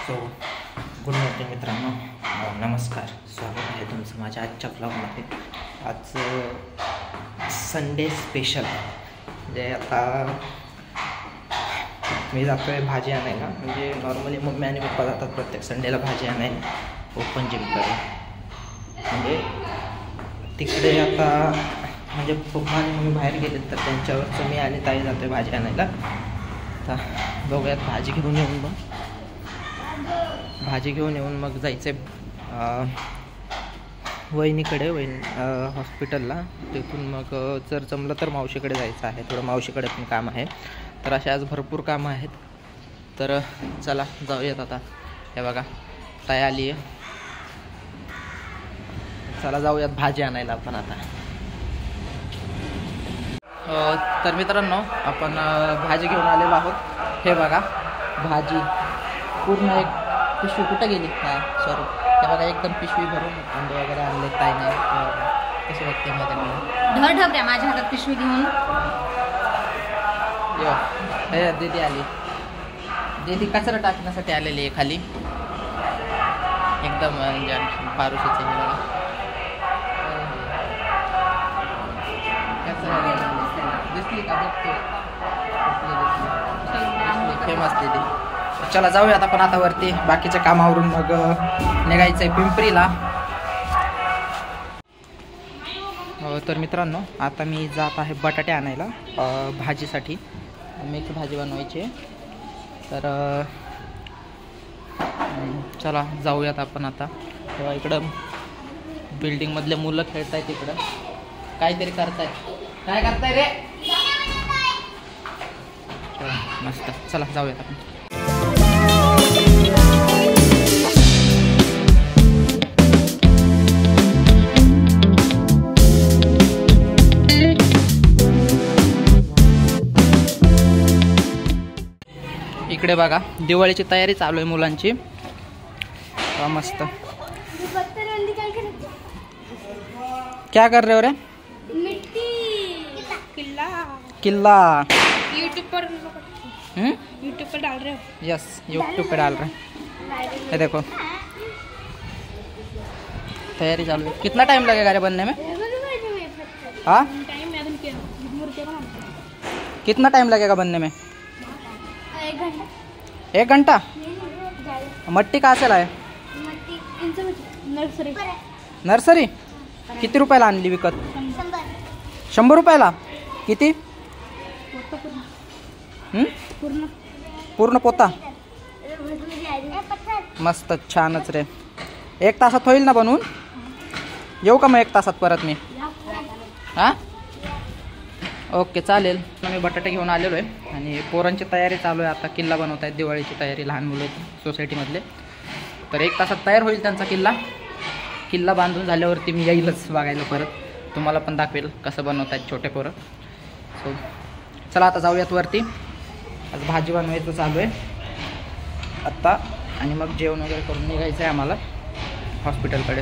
So good morning मित्रांनो, नमस्कार. स्वागत आहे तुमचं माझ्या आजच्या ब्लॉगमध्ये. आज संडे स्पेशल म्हणजे आता मी जातो आहे भाजी आणायला. म्हणजे नॉर्मली मम्मी आणि पप्पा जातात प्रत्येक संडेला भाजी आणायला ओपन जिमकडे. म्हणजे तिकडे आता म्हणजे पप्पा आणि मम्मी बाहेर गेलेत तर त्यांच्यावरचं मी आणि ताई जातो आहे भाजी आणायला. आता बघूयात भाजी घेऊन येऊन मग जायचं आहे वहिनीकडे हॉस्पिटलला. तिथून मग जर जमलं तर मावशीकडे जायचं आहे. थोडं मावशीकडे पण काम आहे. तर असे आज भरपूर कामं आहेत. तर चला जाऊयात आता. हे बघा ताई आली आहे. चला जाऊयात भाजी आणायला आपण आता. तर मित्रांनो आपण भाजी घेऊन आलेलो आहोत. हे बघा भाजी पूर्ण एक पिशवी कुठं गेली. हां सॉरी. हे बघा एकदम पिशवी भरून अंडे वगैरे आणले. काय नाही कशी बघते माझ्याकडे ढढ माझ्या हातात पिशवी घेऊन. हे दीदी आली. दीदी कचरा टाकण्यासाठी आलेली आहे खाली. एकदम म्हणजे पारुशीचे हे बघा दिसली का बघतो. फेमस दीदी. चला जाऊयात आपण आता वरती. बाकीच्या कामावरून मग निघायचं आहे पिंपरीला. तर मित्रांनो आता मी जात आहे बटाटे आणायला भाजीसाठी. मिक्स भाजी बनवायची आहे. तर चला जाऊयात आपण आता. तेव्हा इकडं बिल्डिंगमधले मुलं खेळत आहेत. इकडं काहीतरी करतायत. काय करताय रे? चला मस्त. चला जाऊयात आपण. इकडे बघा दिवाळीची तयारी चालू आहे मुलांची. मस्त. क्या कर रहे हो रे? किल्ला यूट्यूब पर डाल रहे हो? यस यूट्यूब पे डाल रहे हैं. ये देखो तैयारी चालू है. कितना टाइम लगेगा रे बनने में? हाँ कितना टाइम लगेगा बनने में? 1 घंटा. मट्टी कहाँ से लाए? नर्सरी. किती रुपयाला आणली विकत? 100 रुपयाला. किती? पूर्ण पोता. मस्त छानच रे. 1 तासात होईल ना बनवून? येऊ का मग 1 तासात परत मी? हां ओके चालेल. मी बटाटे घेऊन आलेलो आहे आणि पोरांची तयारी चालू आहे आता. किल्ला बनवत आहेत. दिवाळीची तयारी. लहान मुलं सोसायटीमधले. तर 1 तासात तयार होईल त्यांचा किल्ला बांधून झाल्यावरती मी येईलच बघायला परत. तुम्हाला पण दाखवेल कसं बनवत आहेत छोटे पोरं. सो चला आता जाऊयात वरती. आज भाजी बनवायचं चालू आहे आत्ता. आणि मग जेवण वगैरे करून निघायचं आहे आम्हाला हॉस्पिटलकडे.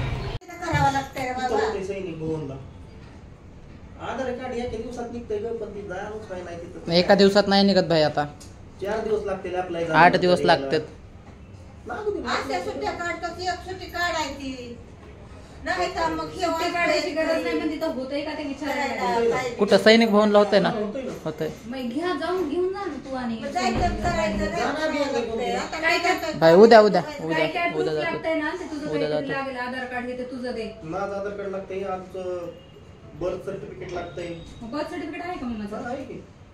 एका दिवसात नाही निघत भाई. आता 4 दिवस लागतील. 8 दिवस लागतात. कुठं सैनिक भवनला होतंय ना? होतंय भाई. उद्या जातो. आधार कार्ड हे तुझं दे. माझं आधार कार्ड लागतंय. आमचं बर्थ सर्टिफिकेट लागतंय. बर्थ सर्टिफिकेट आहे का माझं?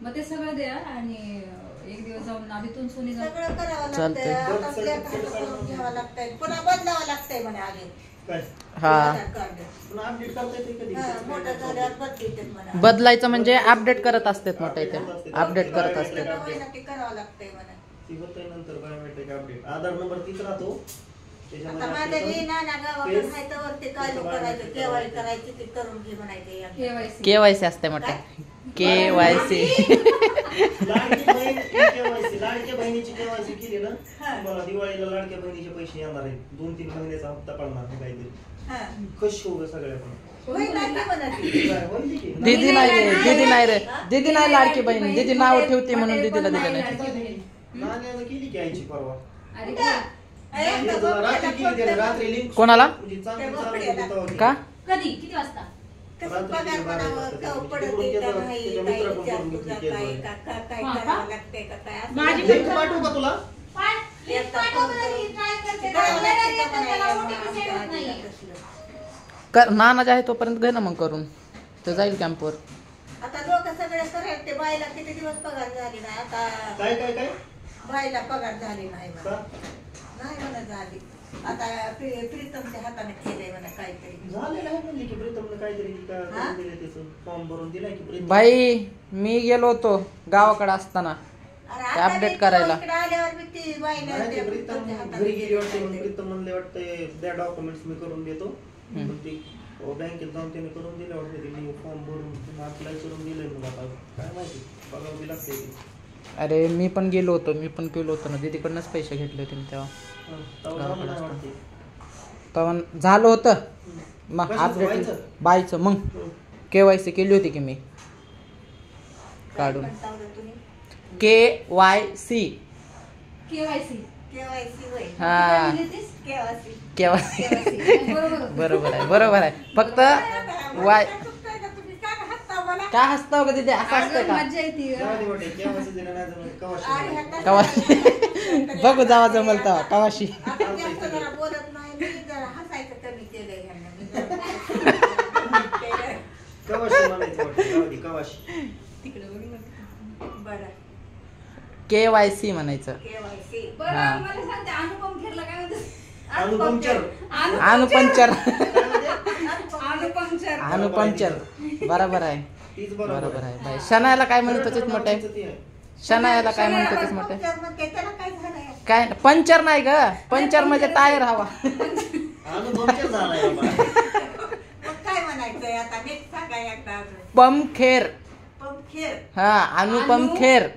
मग ते सगळं द्या आणि 1 दिवस जाऊन आधीतून सोनी सगळं करावं चालतंय. घ्यावं लागतंय. पुन्हा बदलावं लागतंय म्हणे आधी. बदलायचं म्हणजे अपडेट करत असतात. मोठे ते अपडेट करत असतात. करावं लागतंय म्हणे. नंतर बायोमेट्रिक अपडेट. आधार नंबर 30 राहतो. आता माझ्या नाना गावाकडे माहिती वरती काय करायचं. केवायसी करायची ते करून घे म्हणायचे. केवायसी असते मोठे. केवायसी. लाडक्या बहिणीची केवायसी केली ना मला दिवाळीला लाडक्या बहिणीचे पैसे येणार आहेत. 2-3 महिन्याचा हप्ता पडणार नाही काहीतरी. खुश हो सगळ्या. दीदी नाही रे. दीदी नाही लाडकी बहीण. दीदी नाव ठेवते म्हणून दीदीला दिलं नाही. नाण्यानं केली की आईची परवा. रात्री केली त्याने, रात्री लिंक कोणाला? म्हणजे चांगली चालू होती तेव्हा ती. का कधी किती वाजता कसं पगार बनावं, केव्हा पडत आहे का नाही, काही विचारपूस आहे का, काय करावं लागतंय का काय असं. माझी लिंक पाठवू का तुला? एकदा फोन करून करावं लागतं का नाही, आमच्या आजीला कसलं. नाना आहे तोपर्यंत घे ना मग करून, तर जाईल कॅम्पवर. आता लोक सगळे करायला ते बाईला किती दिवस पगार झाली नाही, आता काय काय काय बाईला पगार झाली नाही का? नाही म्हणा झाली. आता प्रीतमच्या हाताने केलंय म्हणा काहीतरी. झालेलं आहे म्हणली की प्रीतमनं काहीतरी हा? करून दिलंय त्याचं फॉर्म भरून दिलाय की प्रीतम. भाई मी गेलो होतो गावाकडे असताना अरे ते आता update मी करायला. इकडे आल्यावर मी ती बाईला नाही त्या ते प्रीतम प्रीतमच्या हाताने घरी गेली वाटते, केलंय मग काहीतरी. प्रीतम म्हणले वाटते द्या डॉक्युमेंट्स मी करून देतो. मग ती बँकेत जाऊन त्याने करून दिले वाटते, त्यांनी फॉर्म भरून अप्लाय करून दिले. मग आता काय माहिती बघावं बी लागते ते. अरे मी पण गेलो होतो, मी पण केलो होतो ना, दीदीकडनंच पैसे घेतले होते मी तेव्हा. तेव्हा झालं नाही वाटते. तेव्हा झालं होतं मग कशाचं अपडेट बाईचं? बायचं, मग KYC केली होती की मी काढून. म्हणतावलं तुम्ही KYC केवायसी केवायसी होय. हा केवायसी KYC बरोबर आहे फक्त वाय काय हसताव का तिथे असं असतं का? मजा येते जाऊ दे वाटे, केव्हाचं दिलं नाही जमलं, कवाशी आणि दिलं. ह्याचा कवाशी बघू जावा जमल तेव्हा कवाशी. आता जास्त जरा बोलत नाही मी, जरा हसायचं कमी केलंय ह्यांना. मी जरा केलंय. कवाशी म्हणायचं वाटतं, जाऊ दे, कवाशी. तिकडे बरं KYC म्हणायचं. केवायसी. हा. बरं मला सांगते अनुपम खेरला काय म्हणते अनुपंक्चर. अनुपंचर अनुपंक्चर अनुपंचर बरोबर आहे. तीच बरोबर आहे बाई. शनायाला काय म्हणत होतीस मोठे? शनायाला काय म्हणत होतीस मोठे? पंक्चरमध्ये त्याला काय झालंय? काय पंचर नाही ग, पंचर म्हणजे टायर हवा. अनुपंक्चर झालाय बाबा. मग काय म्हणायचंय आता नीट सांगा एकदा अजून. पमखेर. पंखेर. हा अनुपम खेर.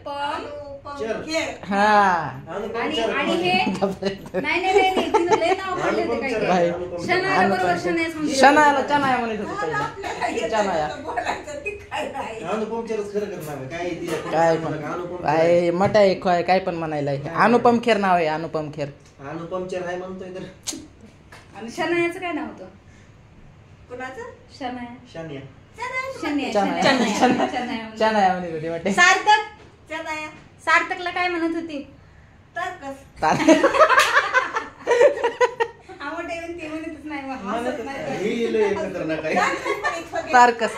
पंखेर. हा अनुपंक्चर. आणि हे नाही तिनं लय नाव काढले होते बाई. काही शनाया बरोबर शनाया समजून शनायाला चनाया म्हणत होती मला पहिला. आपल्याला येतं चनाया. तसं बोलायचं ती काय नाही. अनुपंक्चरच खरं करणार आहे. काय ते- काय पण अनुपंक्चर. काय मटा आहे, काय पण म्हणायला आहे. अनुपम खेर नाव आहे, अनुपम खेर. अनुपंक्चर आहे म्हणतोय तर आणि शनायाचं काय नाव होतं? कुणाचं? शनाया शानिया. शनाया चनाया. शनाया चनाया म्हणत होती वाटे. सार्थक चनाया. सार्थकला काय म्हणत होती? तर्कस. आवडते पण ते म्हणतच नाही मग हसत नाही. ही लय खतरनाक आहे. तारकस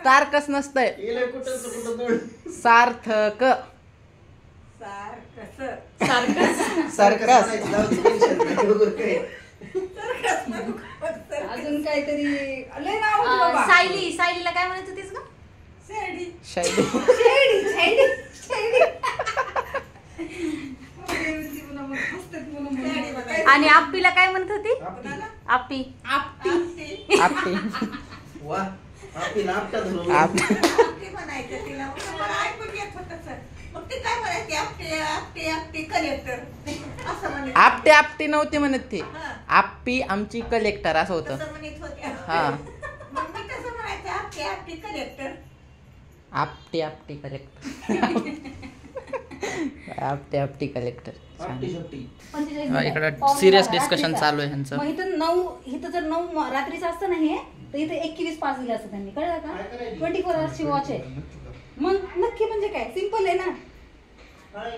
तारकस नसतंय, ही लय कुठंचं कुठं दोड. सार्थक. सारखस. सर्कस. म्हणायचं, जाऊ दे, टेन्शन नाही, बरोबर काय. अजून काहीतरी लय नाव होती बाबा. सायलीला काय म्हणत होतीस ग? शेडी. शैली. आणि आप्पीला काय म्हणत होती? आपटी. आप्पी. आपटी. वा आपली नापटा धरून आपटी. आपटी म्हणायचं तिला. मग मला ऐकून येत होतं सर. मग ती काय म्हणायची? आपटी कलेक्टर असं म्हणायची. आपटी नव्हती म्हणत ती. हा. आप्पी आमची कलेक्टर असं होतं. तसं म्हणत होत्या. हा. मग मी कसं म्हणायचं? आपटी कलेक्टर. आपटी कलेक्टर. आपटी कलेक्टर. आपटी शपटी. 45 इकडं सिरियस डिस्कशन चालू आहे ह्यांचं. मग इथं जर 9 रात्रीचं असतं ना हे, तर इथे 21 पास दिले असतं त्यांनी, कळलं का? 24 आवर्सची वॉच आहे. मग नक्की म्हणजे काय, सिंपल आहे ना.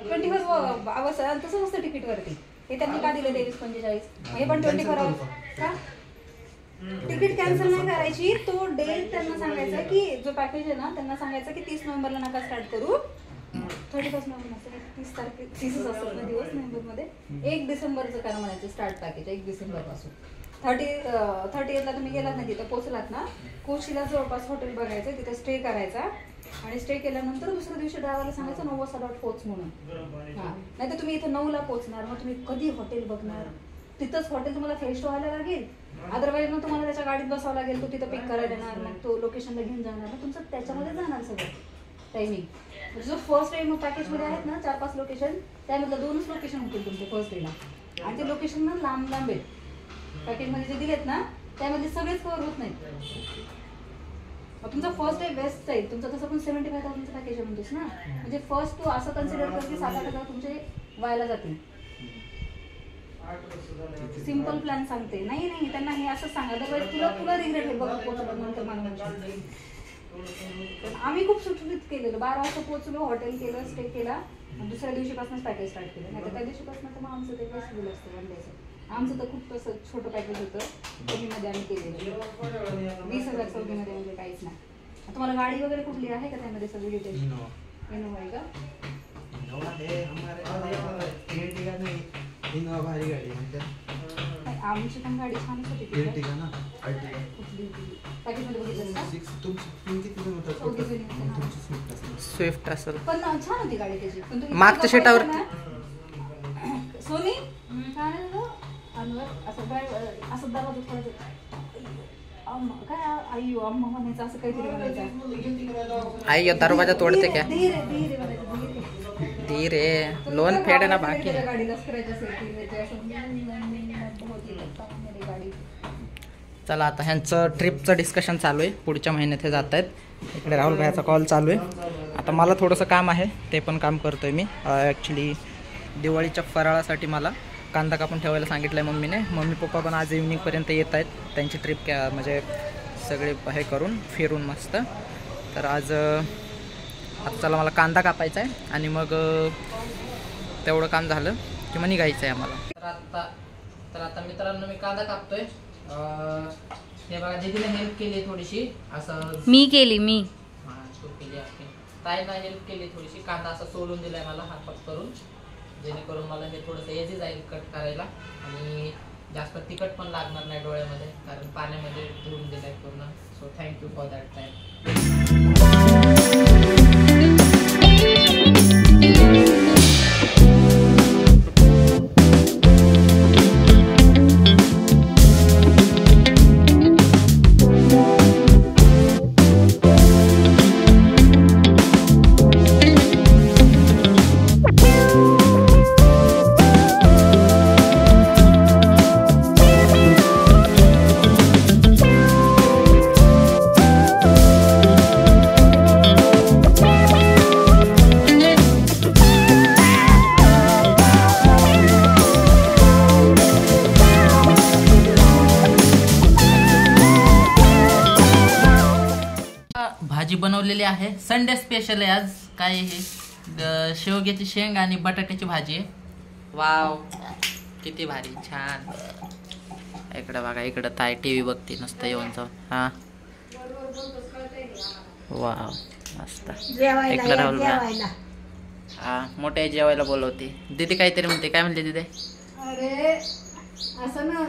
24 आवर्स तसं नसतं तिकीट वरती. हे त्यांनी का दिलं 23-45? हे पण 24 आवर्स का? तिकीट कॅन्सल नाही करायची. तो डेट त्यांना सांगायचा की जो पॅकेज आहे ना, त्यांना सांगायचं की 30 नोव्हेंबरला नका स्टार्ट करू. 31 नोव्हेंबर 30 तारखे 30च असतात ना दिवस नोव्हेंबरमध्ये. 1 डिसेंबरचं करा म्हणायचं स्टार्ट पॅकेज 1 डिसेंबर पासून. 30ला तुम्ही गेलात ना, तिथं पोहोचलात ना, कोचीला जवळपास हॉटेल बघायचं, तिथे स्टे करायचा आणि स्टे केल्यानंतर दुसऱ्या दिवशी ड्रायव्हरला सांगायचं 9 वाजता पोच म्हणून. हा, नाही तर तुम्ही इथं 9ला पोहोचणार, मग तुम्ही कधी हॉटेल बघणार? तिथंच हॉटेल तुम्हाला फ्रेश व्हायला लागेल. अदरवाईज मग तुम्हाला त्याच्या गाडीत बसावं लागेल, तो तिथं पिक करायला येणार, मग तो लोकेशनला घेऊन जाणार, मग तुमचं त्याच्यामध्ये जाणार सगळं टायमिंग. म्हणजे जो फर्स्ट डे मग पॅकेजमध्ये आहेत ना 4-5 लोकेशन, त्यामधलं 2च लोकेशन होतील तुमचे फर्स्ट डेला. आणि ते लोकेशन ना लांब आहेत. पॅकेजमध्ये जे दिलेत ना त्यामध्ये सगळेच कव्हर होत नाहीत. मग तुमचा फर्स्ट डे बेस्ट जाईल. तुमचं तसं पण 75,000चं पॅकेज म्हणतोस ना, म्हणजे फर्स्ट तू असं कन्सिडर कर की 7-8 हजार तुमचे व्हायला जातील. सिम्पल प्लॅन सांगते. नाही नाही त्यांना हे असं सांगा, तर तुला तुला रिग्रेट होईल बघा पोहोचलं नंतर मला म्हणशील. पण आम्ही खूप सुटसुटीत केलेलं. 12 वाजता पोहोचलो, हॉटेल केलं, स्टे केला, दुसऱ्या दिवशीपासूनच पॅकेज स्टार्ट केलं. नाही तर त्या दिवशीपासून तर मग आमचं ते वेस्ट गेलं असतं वन डेचं. आमचं तर खूप असं छोटं पॅकेज होतं, कमीमध्ये आम्ही केलेलं. 20,000 चौकीमध्ये म्हणजे काहीच नाही. तुम्हाला गाडी वगैरे कुठली आहे का त्यामध्ये सगळी डिटेल्स? इनोवा आहे का? भारी गाडी आमची पण गाडी छानच होती. कुठली पॅकेजमध्ये बघितलं का? स्विफ्ट असेल. पण छान होती गाडी त्याची. पण तुम्ही मागच्या सीटावर सोनी काय अनवर असं ड्रायव्हर असं दरवाजा थोडं काय आई अम्मा म्हणायचं असं काहीतरी म्हणायचं. आई दरवाजा तोडते क्या? धीरे धीरे म्हणायचं. धीरे लोन फेड ना बाकी. गाडीला करायचं असेल गाडी. चला आता ह्यांचं ट्रिपचं डिस्कशन चालू आहे. पुढच्या महिन्यात हे जात आहेत. इकडे राहुल भाईचा कॉल चालू आहे. आता मला थोडंसं काम आहे, ते पण काम करतो आहे मी. ॲक्च्युली दिवाळीच्या फराळासाठी मला कांदा कापून ठेवायला सांगितलं आहे मम्मीने. मम्मी पप्पा पण आज इव्हिनिंगपर्यंत येत आहेत. त्यांची ट्रिप म्हणजे सगळे हे करून फिरून मस्त. तर आज आता चला मला कांदा कापायचा आहे आणि मग तेवढं काम झालं की मग निघायचं आहे आम्हाला. तर आता मित्रांनो मी कांदा कापतोय. हे बघा दीदीने हेल्प केली थोडीशी. असं मी केली. हां तू केली असते. ताईला हेल्प केली थोडीशी. कांदा असं सोलून दिलाय मला हात कट करून, जेणेकरून मला हे थोडंसं इझी जाईल कट करायला आणि जास्त तिखट पण लागणार नाही डोळ्यामध्ये, कारण पाण्यामध्ये धुवून दिलाय पूर्ण. So thank you for that time. भाजी बनवलेली आहे. संडे स्पेशल आहे आज. काय हे शेवग्याची शेंग आणि बटाट्याची भाजी आहे. वाव किती भारी छान. इकडं बघा, इकडं ताई टीव्ही बघते नुसतं येऊन जाऊन. हा वाव मस्त. इकडं राहुल हा मोठ्या जेवायला बोलवते. दीदी काहीतरी म्हणते. काय म्हणते दीदी? अरे असं ना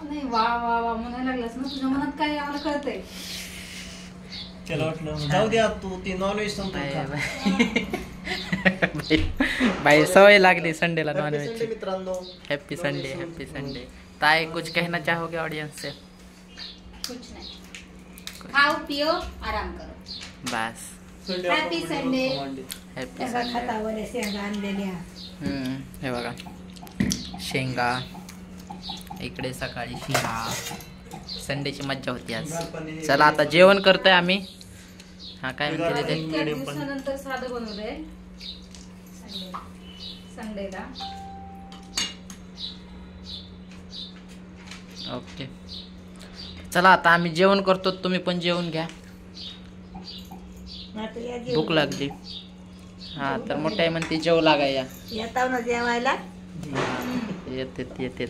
नाही वा वा वा म्हणायला लागलास ना, तुझ्या मनात काय आम्हाला कळतंय. त्याला वाटलं जाऊ द्या तू ती नॉनव्हेज भाई सवय लागली संडेला नॉनव्हेज. मित्रांनो हैप्पी संडे, हैप्पी संडे. ताई कुछ कहना चाहोगे ऑडियंस से? कुछ नहीं, खाओ पियो आराम करो बस. Happy Sunday. Happy Sunday. हे बघा शेंगा, इकडे सकाळी शिरा. संडेची मज्जा होती आज. चला आता जेवण करतोय आम्ही. हा काय म्हणते ते? इतक्या दिवसानंतर साधं बनवलंय संडेला. ओके चला आता आम्ही जेवण करतो. तुम्ही पण जेवून घ्या, भूक लागली. हा तर मोठ्या म्हणते जेव लागाया. येताव ना जेवायला. येते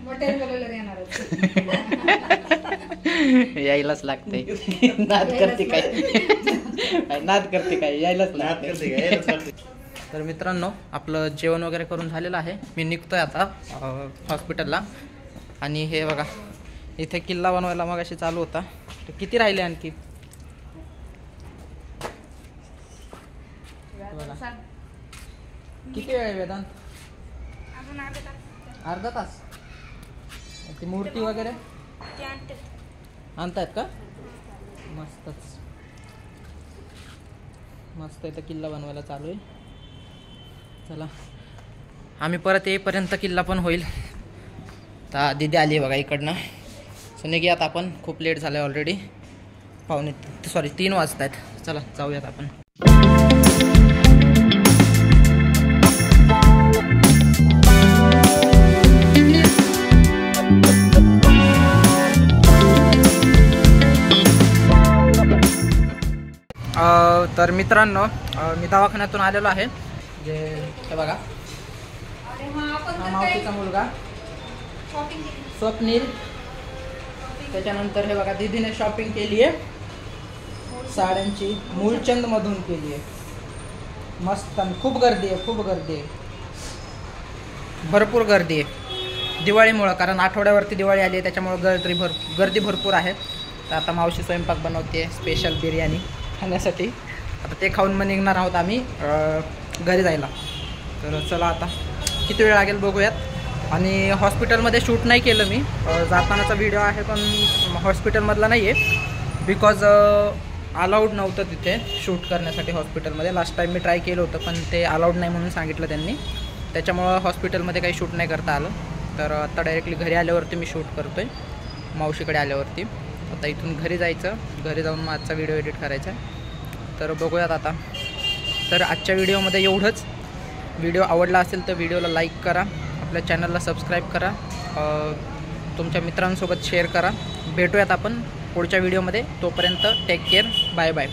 मोठ्या बोलायला येणार यायलाच लागते. नाद करते काय, नाद करते काय, यायलाच लागते. तर मित्रांनो आपलं जेवण वगैरे करून झालेलं आहे. मी निघतोय आता हॉस्पिटलला. आणि हे बघा इथे किल्ला बनवायला मग अशी चालू होता. तर किती राहिले आणखी? किती वेळ आहे वेदांत? अर्धा तास. ती मूर्ती वगैरे आणतायत का? मस्तच मस्त इथं किल्ला बनवायला चालू आहे. चला आम्ही परत येईपर्यंत किल्ला पण होईल. तर दीदी आली बघा इकडनं. सो निघूयात आपण, खूप लेट झालं आहे ऑलरेडी. 3 वाजत आहेत. चला जाऊयात आपण. तर मित्रांनो मी दवाखान्यातून आलेलो आहे. जे हे बघा अरे हा आपण हा तर मावशीचा काही मुलगा शॉपिंग केली. स्वप्नील. त्याच्यानंतर हे बघा दीदीने शॉपिंग केली आहे साड्यांची, मूलचंद मधून केली आहे. मस्त आणि खूप गर्दी आहे, खूप गर्दी आहे, भरपूर गर्दी आहे दिवाळीमुळं. कारण आठवड्यावरती दिवाळी आली आहे त्याच्यामुळं गर्दी भरपूर आहे. तर आता मावशी स्वयंपाक बनवते स्पेशल बिर्याणी खाण्यासाठी. आता ते खाऊन मग निघणार आहोत आम्ही घरी जायला. तर चला आता किती वेळ लागेल बघूयात. आणि हॉस्पिटलमध्ये शूट नाही केलं मी, जातानाचा व्हिडिओ आहे पण हॉस्पिटलमधला नाही आहे बिकॉज अलाउड नव्हतं तिथे शूट करण्यासाठी हॉस्पिटलमध्ये. लास्ट टाईम मी ट्राय केलं होतं पण ते अलाउड नाही म्हणून सांगितलं त्यांनी, त्याच्यामुळं हॉस्पिटलमध्ये काही शूट नाही करता आलं. तर आता डायरेक्टली घरी आल्यावरती मी शूट करतो आहे मावशीकडे आल्यावरती. आता इथून घरी जायचं, घरी जाऊन मग आजचा व्हिडिओ एडिट करायचा आहे. तर बघूयात आता. तर आजच्या व्हिडिओमध्ये एवढंच. व्हिडिओ आवडला असेल तर व्हिडिओला लाईक करा, आपल्या चॅनलला सबस्क्राईब करा, तुमच्या मित्रांसोबत शेअर करा. भेटूयात आपण पुढच्या व्हिडिओमध्ये. तोपर्यंत टेक केअर, बाय बाय.